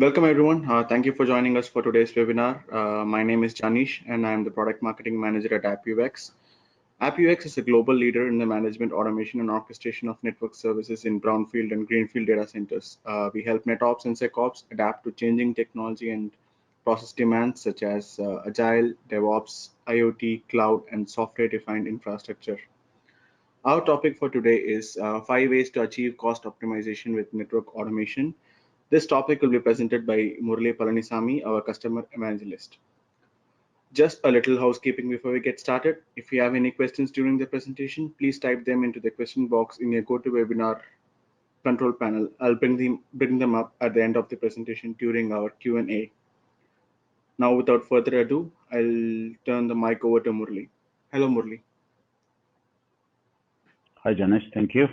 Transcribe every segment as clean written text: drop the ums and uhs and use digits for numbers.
Welcome everyone. Thank you for joining us for today's webinar. My name is Janish and I am the Product Marketing Manager at AppUX. AppUX is a global leader in the management, automation, and orchestration of network services in brownfield and greenfield data centers. We help NetOps and SecOps adapt to changing technology and process demands such as Agile, DevOps, IoT, cloud, and software-defined infrastructure. Our topic for today is 5 ways to achieve cost optimization with network automation. This topic will be presented by Murali Palanisamy, our customer evangelist. Just a little housekeeping before we get started. If you have any questions during the presentation, please type them into the question box in your GoToWebinar control panel. I'll bring them up at the end of the presentation during our Q&A. Now, without further ado, I'll turn the mic over to Murali. Hello, Murali. Hi, Janish. Thank you.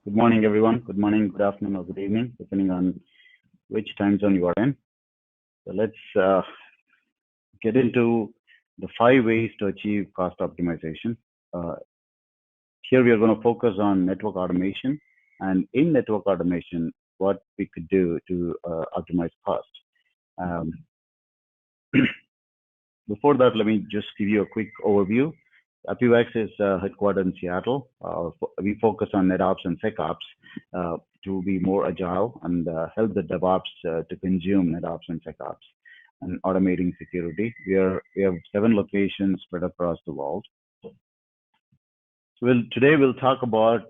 Good morning, everyone. Good morning, good afternoon, or good evening, depending on which time zone you are in. So let's get into the 5 ways to achieve cost optimization. Here we are going to focus on network automation, and in network automation, what we could do to optimize cost. Before that, let me just give you a quick overview. AppUX is headquartered in Seattle. We focus on NetOps and SecOps to be more agile and help the DevOps to consume NetOps and SecOps and automating security. We have 7 locations spread across the world. So today we'll talk about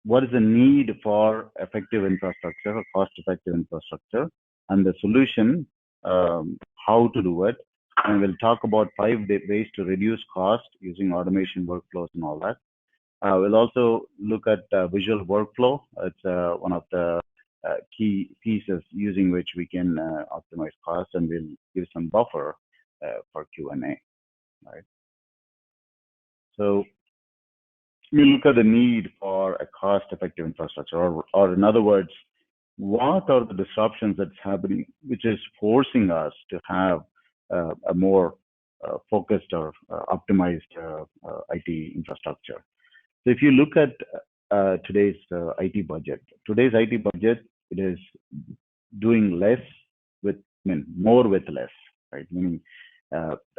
what is the need for effective infrastructure, or cost-effective infrastructure, and the solution, how to do it. And we'll talk about 5 ways to reduce cost using automation workflows and all that. We'll also look at visual workflow. It's one of the key pieces using which we can optimize cost, and we'll give some buffer for Q&A. Right. So we look at the need for a cost-effective infrastructure, or in other words, what are the disruptions that's happening, which is forcing us to have a more focused or optimized IT infrastructure. So if you look at today's IT budget, it is doing less with, more with less, right? Meaning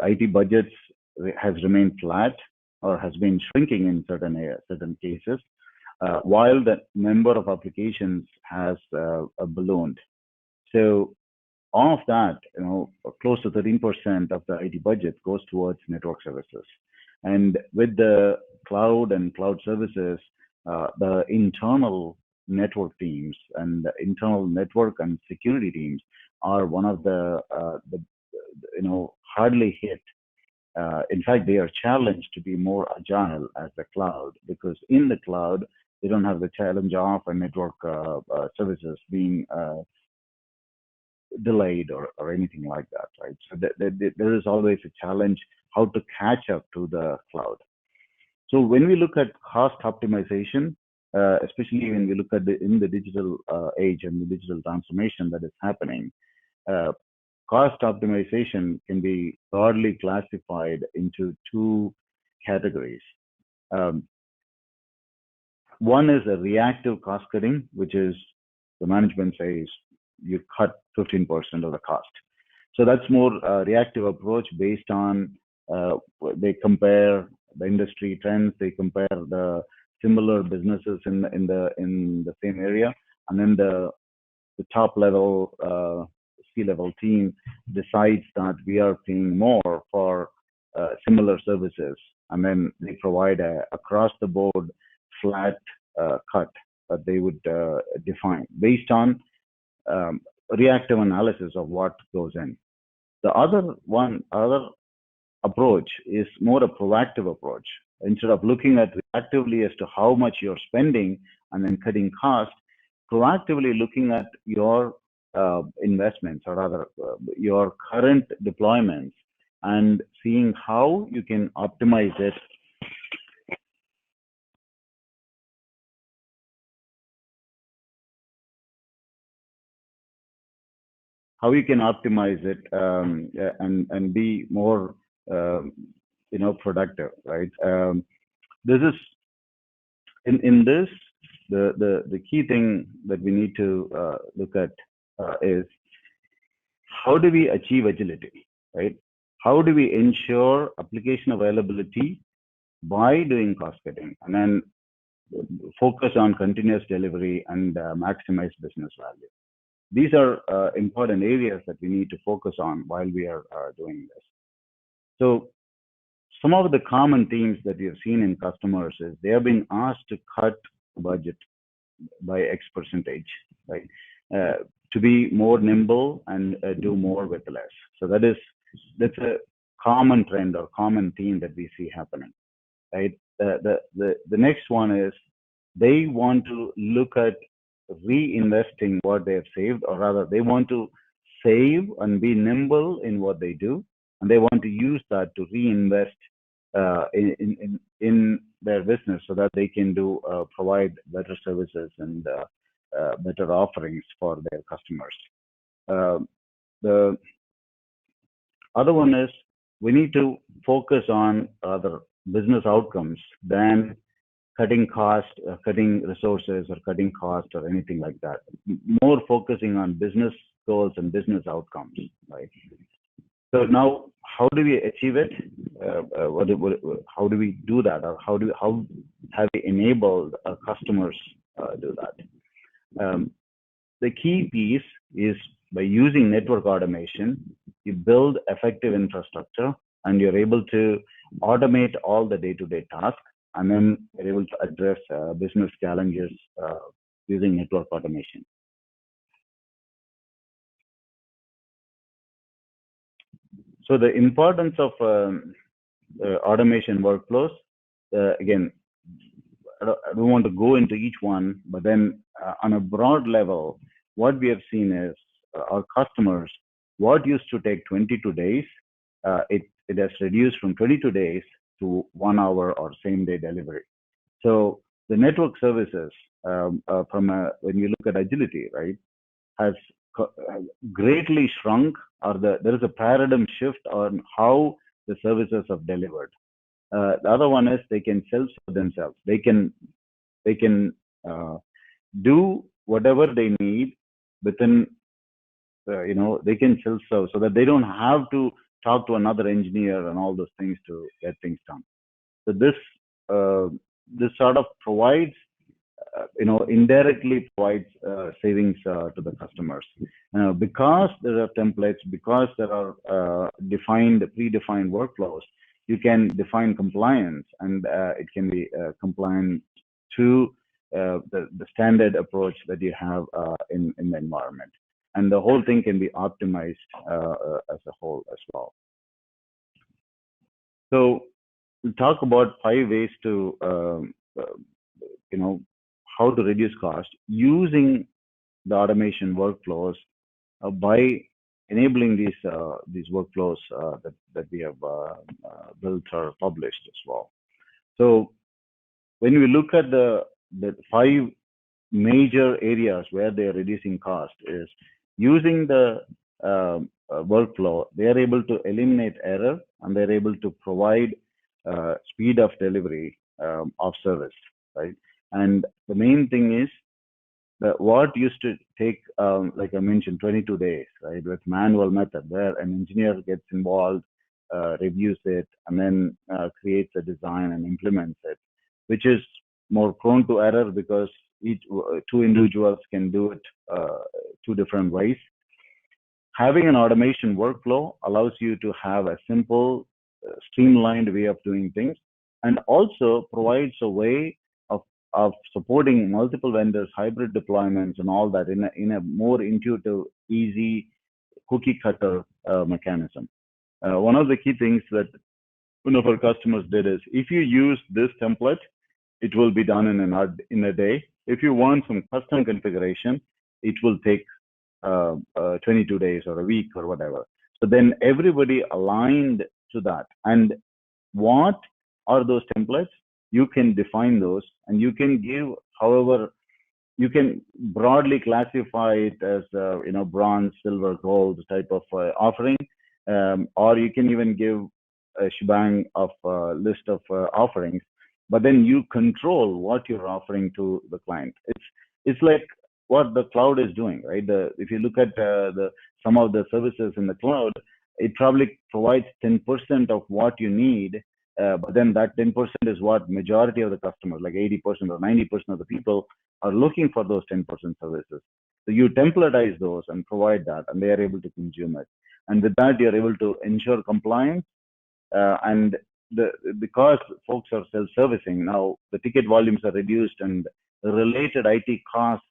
IT budgets has remained flat or has been shrinking in certain cases, while the number of applications has ballooned. So of that, close to 13% of the IT budget goes towards network services. And with the cloud and cloud services, the internal network teams and the internal network and security teams are one of the hardly hit. In fact, they are challenged to be more agile as the cloud, because in the cloud, they don't have the challenge of a network services being delayed or anything like that, right? So there is always a challenge how to catch up to the cloud. So when we look at cost optimization, especially when we look at in the digital age and the digital transformation that is happening, cost optimization can be broadly classified into 2 categories. One is a reactive cost cutting, which is the management says you cut 15% of the cost. So that's more a reactive approach based on they compare the industry trends, they compare the similar businesses in the same area, and then the top level C-level team decides that we are paying more for similar services, and then they provide a across the board flat cut that they would define based on reactive analysis of what goes in. The other approach is more a proactive approach. Instead of looking at reactively as to how much you're spending and then cutting cost, proactively looking at your investments, or rather your current deployments, and seeing how you can optimize it and be more productive, right? This is in this the key thing that we need to look at is how do we achieve agility, right? How do we ensure application availability by doing cost cutting, and then focus on continuous delivery and maximize business value? These are important areas that we need to focus on while we are doing this. So some of the common themes that we have seen in customers is they have been asked to cut budget by X percentage, right? To be more nimble and do more with less. So that's a common trend or common theme that we see happening, right? The next one is they want to look at reinvesting what they have saved, or rather they want to save and be nimble in what they do, and they want to use that to reinvest in their business so that they can do provide better services and better offerings for their customers. The other one is we need to focus on other business outcomes than cutting cost, cutting resources, or cutting cost, or anything like that. More focusing on business goals and business outcomes, right? So now, how do we achieve it? How do we do that, or how have we enabled our customers do that? The key piece is by using network automation, you build effective infrastructure, and you're able to automate all the day-to-day tasks, and then you're able to address business challenges using network automation. So the importance of automation workflows, again, I don't want to go into each one, but then on a broad level, what we have seen is our customers, what used to take 22 days, it has reduced from 22 days to 1 hour or same day delivery. So the network services, when you look at agility, right, has greatly shrunk, or there is a paradigm shift on how the services are delivered. The other one is they can self-serve themselves. They can do whatever they need within, they can self-serve so that they don't have to talk to another engineer and all those things to get things done. So this sort of provides, indirectly provides savings to the customers. Because there are templates, because there are predefined workflows, you can define compliance, and it can be compliant to the standard approach that you have in the environment. And the whole thing can be optimized as a whole as well. So we'll talk about 5 ways to, how to reduce cost using the automation workflows by enabling these workflows that we have built or published as well. So when we look at the 5 major areas where they are reducing cost, is using the workflow, they are able to eliminate error, and they're able to provide speed of delivery of service, right? And the main thing is that what used to take, like I mentioned, 22 days, right, with manual method, where an engineer gets involved, reviews it, and then creates a design and implements it, which is more prone to error because 2 individuals can do it 2 different ways. Having an automation workflow allows you to have a simple, streamlined way of doing things, and also provides a way of supporting multiple vendors, hybrid deployments, and all that in a more intuitive, easy, cookie cutter mechanism. One of the key things that one of our customers did is, if you use this template, it will be done in a day. If you want some custom configuration, it will take 22 days or a week or whatever. So then everybody aligned to that. And what are those templates? You can define those, and you can give, however, you can broadly classify it as bronze, silver, gold type of offering, or you can even give a shebang of list of offerings. But then you control what you're offering to the client. It's like what the cloud is doing, right? If you look at some of the services in the cloud, it probably provides 10% of what you need, but then that 10% is what majority of the customers, like 80% or 90% of the people, are looking for those 10% services. So you templatize those and provide that, and they are able to consume it. And with that, you're able to ensure compliance. And because folks are self-servicing now, the ticket volumes are reduced, and the related IT cost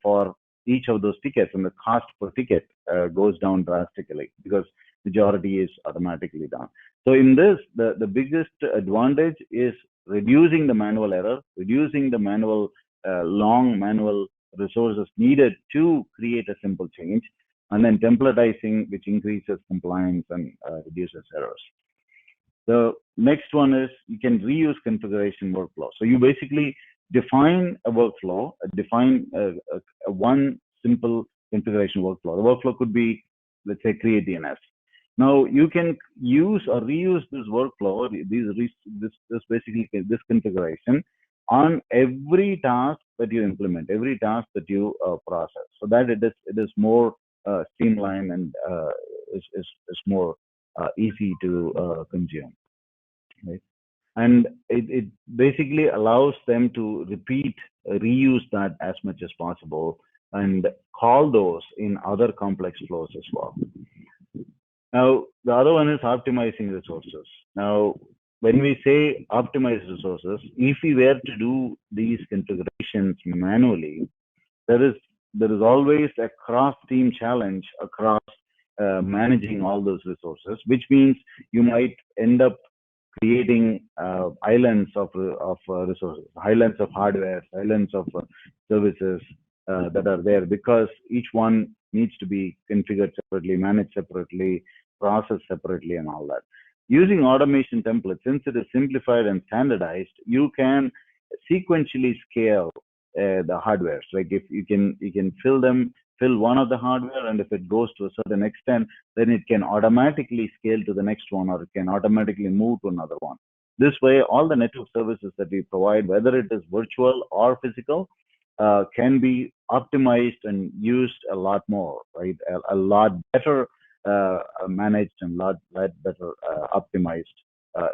for each of those tickets and the cost per ticket goes down drastically because majority is automatically done. So in this, the biggest advantage is reducing the manual error, reducing the manual long manual resources needed to create a simple change, and then templatizing, which increases compliance and reduces errors. The next one is you can reuse configuration workflow. So you basically define a workflow, define one simple configuration workflow. The workflow could be, let's say, create DNS. Now you can use or reuse this workflow, this basically this configuration on every task that you implement, every task that you process, so that it is more streamlined and is more easy to consume, right? And it basically allows them to reuse that as much as possible, and call those in other complex flows as well. Now, the other one is optimizing resources. Now, when we say optimize resources, if we were to do these configurations manually, there is always a cross-team challenge across managing all those resources, which means you might end up creating islands of resources, islands of hardware, islands of services that are there, because each one needs to be configured separately, managed separately, processed separately, and all that. Using automation templates, since it is simplified and standardized, you can sequentially scale the hardware. Like if you can fill one of the hardware, and if it goes to a certain extent, then it can automatically scale to the next one, or it can automatically move to another one. This way, all the network services that we provide, whether it is virtual or physical, can be optimized and used a lot more, right? A lot better managed and lot better optimized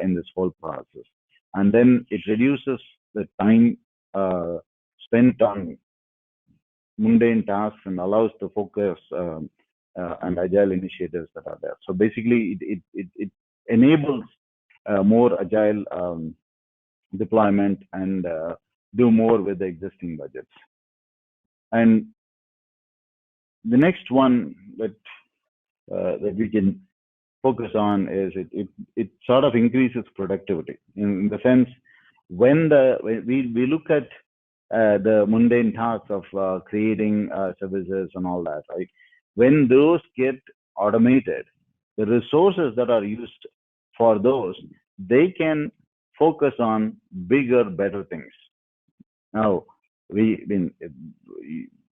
in this whole process. And then it reduces the time spent on mundane tasks and allows the focus and agile initiatives that are there. So basically, it enables more agile deployment and do more with the existing budgets. And the next one that we can focus on is it sort of increases productivity, in the sense when we look at the mundane tasks of creating services and all that, right? When those get automated, the resources that are used for those, they can focus on bigger, better things. Now,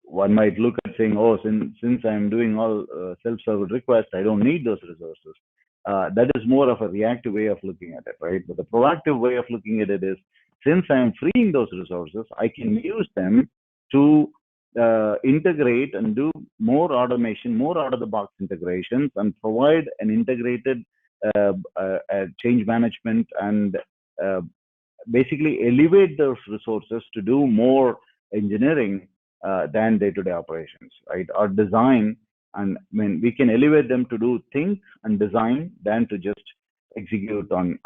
one might look at saying, oh, since I'm doing all self-serve requests, I don't need those resources. That is more of a reactive way of looking at it, right? But the proactive way of looking at it is, since I'm freeing those resources, I can use them to integrate and do more automation, more out-of-the-box integrations, and provide an integrated change management, and basically elevate those resources to do more engineering than day-to-day operations, right? Or design, and we can elevate them to do think and design than to just execute on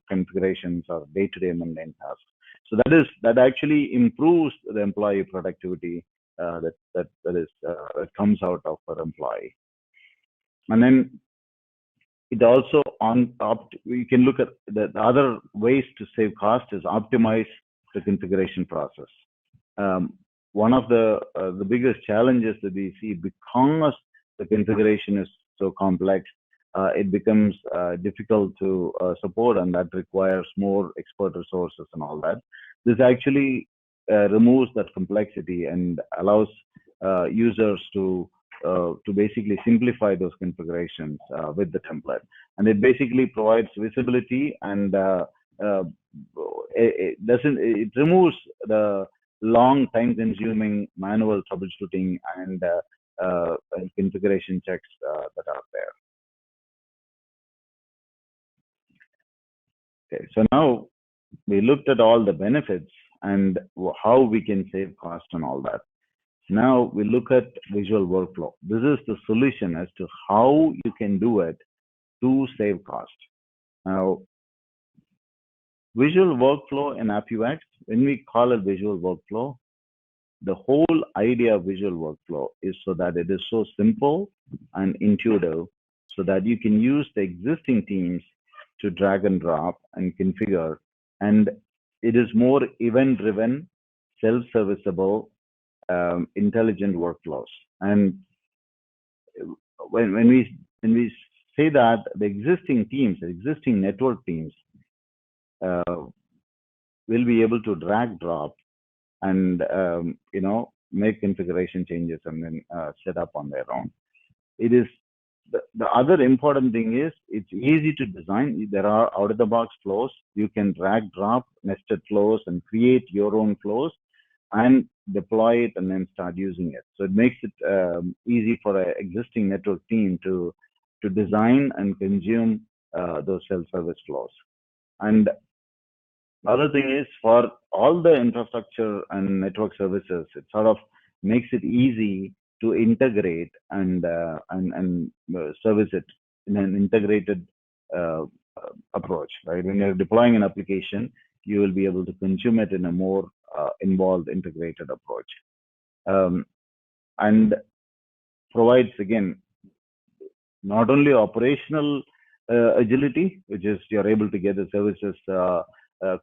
configurations or day-to-day mundane tasks. So that actually improves the employee productivity that comes out of our employee. And then it also we can look at the other ways to save cost is optimize the configuration process. One of the biggest challenges that we see, because the configuration is so complex, it becomes difficult to support, and that requires more expert resources and all that. This actually removes that complexity and allows users to basically simplify those configurations with the template. And it basically provides visibility, and it removes the long time consuming manual troubleshooting and configuration checks that are there. Okay, so now we looked at all the benefits and how we can save cost and all that. Now we look at visual workflow. This is the solution as to how you can do it to save cost. Now, visual workflow in AppUX, when we call it visual workflow, the whole idea of visual workflow is so that it is so simple and intuitive so that you can use the existing teams to drag and drop and configure. And it is more event-driven, self-serviceable, intelligent workflows. And when we say that the existing teams, the existing network teams, will be able to drag drop and make configuration changes and then set up on their own. It is the other important thing is it's easy to design. There are out of the box flows. You can drag drop nested flows and create your own flows and deploy it and then start using it. So it makes it easy for an existing network team to design and consume those self-service flows. And the other thing is for all the infrastructure and network services, it sort of makes it easy to integrate and service it in an integrated approach, right? When you're deploying an application, you will be able to consume it in a more involved, integrated approach, and provides again not only operational agility, which is you're able to get the services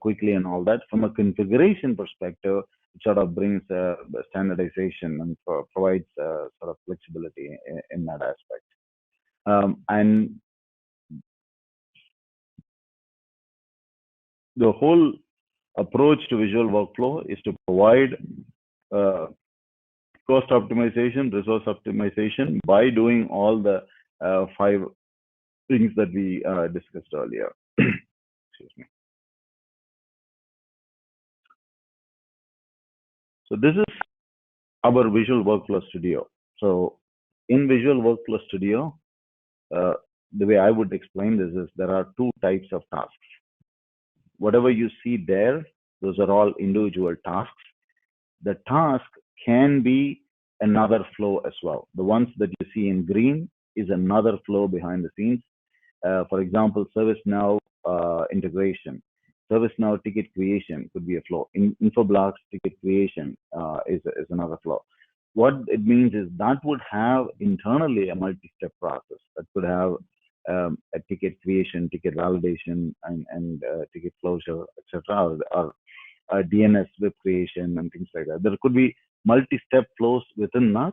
quickly and all that. From a configuration perspective, it sort of brings standardization and provides sort of flexibility in that aspect. And the whole approach to visual workflow is to provide cost optimization, resource optimization by doing all the 5 things that we discussed earlier. Excuse me. So this is our Visual Workflow Studio. So in Visual Workflow Studio, the way I would explain this is there are 2 types of tasks. Whatever you see there, those are all individual tasks. The task can be another flow as well. The ones that you see in green is another flow behind the scenes. For example, ServiceNow integration. ServiceNow ticket creation could be a flow. Infoblox ticket creation is another flow. What it means is that would have internally a multi-step process that could have a ticket creation, ticket validation, and ticket closure, etc., or DNS web creation and things like that. There could be multi-step flows within that,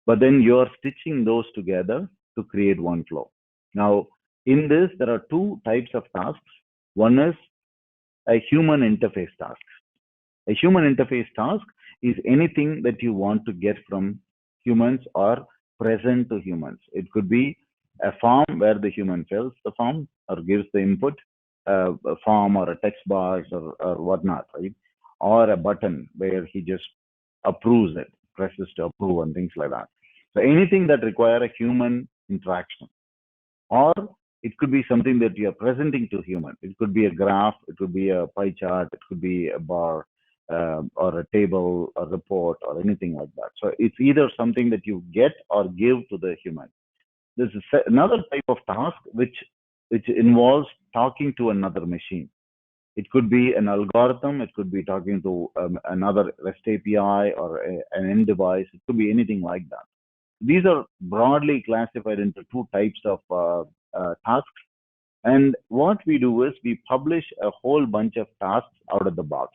but then you're stitching those together to create one flow. Now, in this, there are 2 types of tasks. One is a human interface task. A human interface task is anything that you want to get from humans or present to humans. It could be a form where the human fills the form or gives the input, a form or a text box or whatnot, right? Or a button where he just approves it, presses to approve and things like that. So anything that requires a human interaction. Or it could be something that you are presenting to human. It could be a graph, it could be a pie chart, it could be a bar or a table, a report, or anything like that. So it's either something that you get or give to the human. This is another type of task which involves talking to another machine. It could be an algorithm, it could be talking to another REST API or an end device, it could be anything like that. These are broadly classified into 2 types of tasks. And what we do is we publish a whole bunch of tasks out of the box.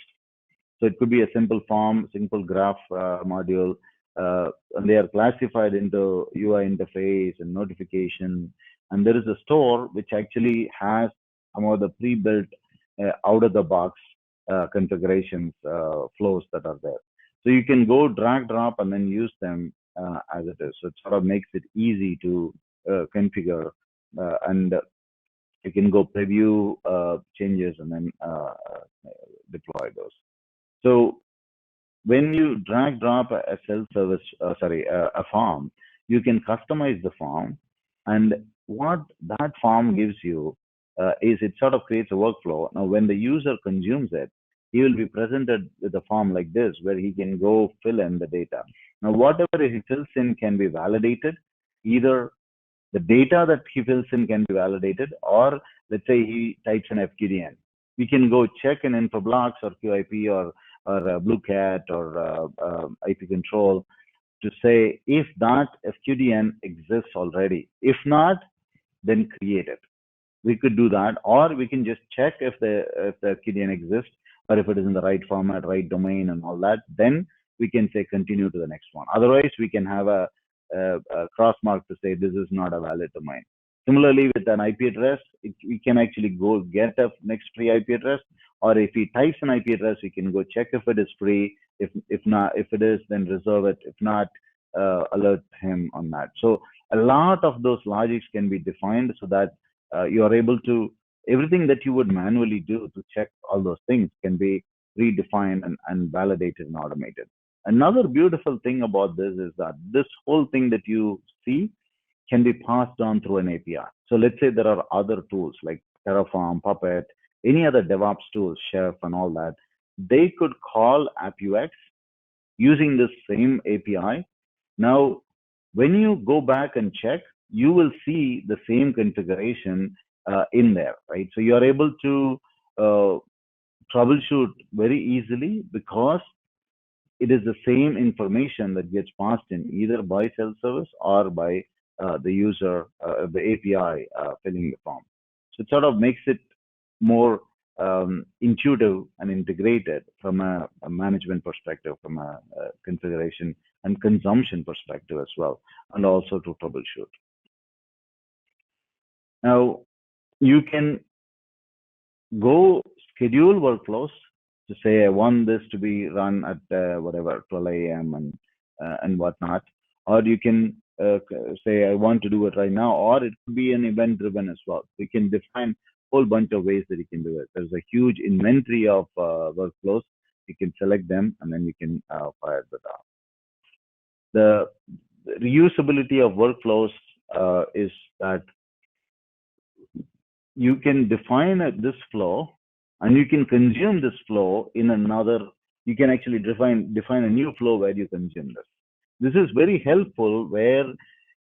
So it could be a simple form, simple graph module, and they are classified into UI interface and notification. And there is a store which actually has some of the pre-built out of the box configurations flows that are there. So you can go drag, drop, and then use them as it is. So it sort of makes it easy to configure and you can go preview changes and then deploy those. So when you drag drop a self-service, a form, you can customize the form, and what that form gives you is it sort of creates a workflow. Now, when the user consumes it, he will be presented with a form like this where he can go fill in the data. Now, whatever he fills in can be validated. Either the data that he fills in can be validated, or let's say he types an FQDN. We can go check in Infoblox or QIP or BlueCat or IP control to say if that FQDN exists already. If not, then create it. We could do that, or we can just check if the FQDN exists, or if it is in the right format, right domain, and all that. Then we can say continue to the next one. Otherwise, we can have a cross mark to say this is not a valid domain. Similarly, with an IP address, we can actually go get a next free IP address, or if he types an IP address, we can go check if it is free. If not, if it is, then reserve it. If not, alert him on that. So a lot of those logics can be defined so that you are able to, everything that you would manually do to check all those things can be redefined and validated and automated. Another beautiful thing about this is that this whole thing that you see can be passed on through an API. So let's say there are other tools like Terraform, Puppet, any other DevOps tools, Chef and all that. They could call AppUX using this same API. Now, when you go back and check, you will see the same configuration in there, right? So you are able to troubleshoot very easily because it is the same information that gets passed in either by self-service or by the user, the API filling the form. So it sort of makes it more intuitive and integrated from a management perspective, from a configuration and consumption perspective as well, and also to troubleshoot. Now, you can go schedule workflows to say I want this to be run at whatever 12 a.m. and whatnot, or you can say I want to do it right now, or it could be an event driven as well. You can define a whole bunch of ways that you can do it. There's a huge inventory of workflows. You can select them and then you can fire that out. The reusability of workflows is that you can define this flow and you can consume this flow in another. You can actually define a new flow where you consume this. This is very helpful where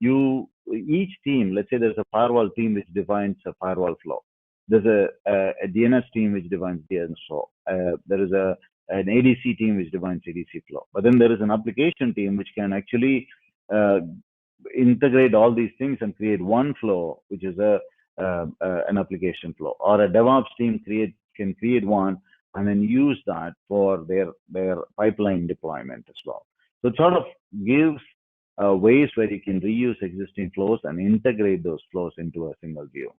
each team, let's say there's a firewall team which defines a firewall flow. There's a DNS team which defines DNS flow. There is an ADC team which defines ADC flow. But then there is an application team which can actually integrate all these things and create one flow, which is an application flow. Or a DevOps team can create one and then use that for their pipeline deployment as well. So it sort of gives ways where you can reuse existing flows and integrate those flows into a single view.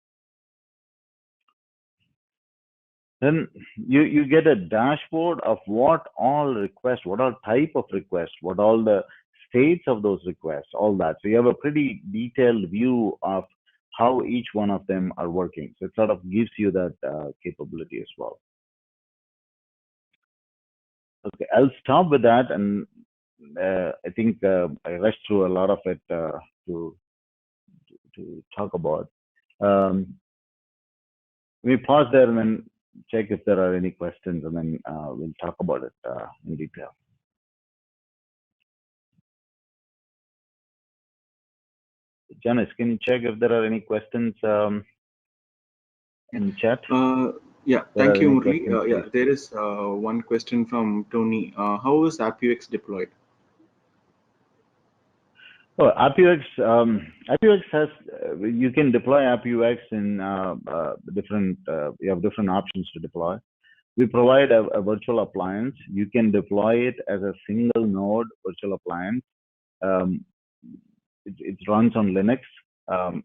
Then you get a dashboard of what all requests, what all type of requests, what all the states of those requests, all that. So you have a pretty detailed view of how each one of them are working. So it sort of gives you that capability as well. Okay, I'll stop with that, and I think I rushed through a lot of it to talk about. We pause there and then check if there are any questions, and then we'll talk about it in detail. Janice, can you check if there are any questions in the chat? Yeah, thank you, Murali. Yeah, there is one question from Tony. How is AppUX deployed? Oh, AppUX has, you can deploy AppUX in different, you have different options to deploy. We provide a virtual appliance. You can deploy it as a single node virtual appliance. It runs on Linux.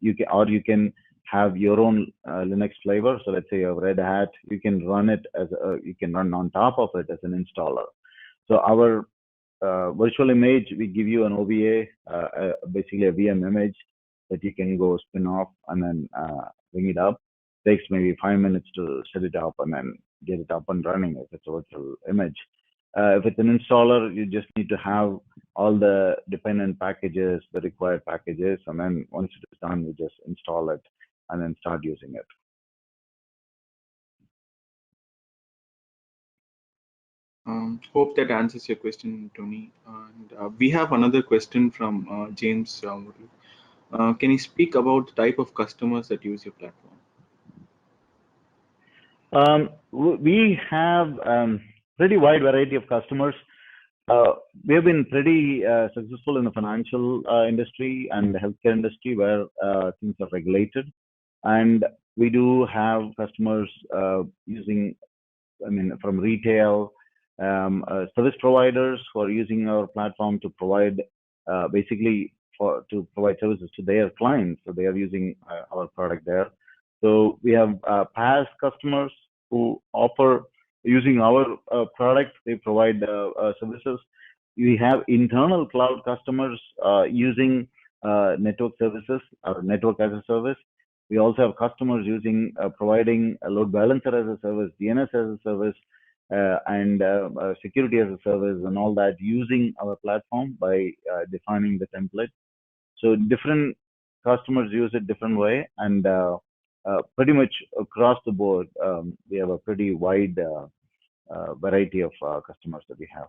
You can have your own Linux flavor. So let's say you have Red Hat, you can run it as you can run on top of it as an installer. So our virtual image, we give you an OVA, basically a VM image that you can go spin off and then bring it up. Takes maybe 5 minutes to set it up and then get it up and running if it's a virtual image. If it's an installer, you just need to have all the dependent packages, the required packages, and then once it is done, you just install it and then start using it. Hope that answers your question, Tony. And we have another question from James. Can you speak about the type of customers that use your platform? We have pretty wide variety of customers. We have been pretty successful in the financial industry and the healthcare industry where things are regulated. And we do have customers using, from retail, service providers who are using our platform to provide to provide services to their clients. So they are using our product there. So we have past customers who offer using our product. They provide services. We have internal cloud customers using network services or network as a service. We also have customers using providing a load balancer as a service, DNS as a service, and security as a service, and all that using our platform by defining the template. So different customers use it different way, and pretty much across the board, we have a pretty wide variety of customers that we have.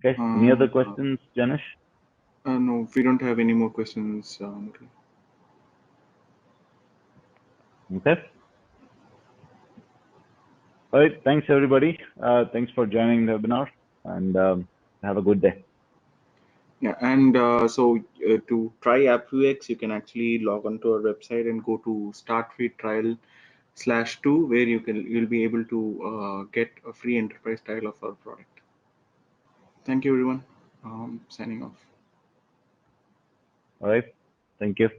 Okay. Any other questions, Janish? No, we don't have any more questions. Okay. All right. Thanks, everybody. Thanks for joining the webinar, and have a good day. Yeah, and to try AppUX, you can actually log onto our website and go to Start Free Trial /2, where you'll be able to get a free enterprise trial of our product. Thank you, everyone. Signing off. All right. Thank you.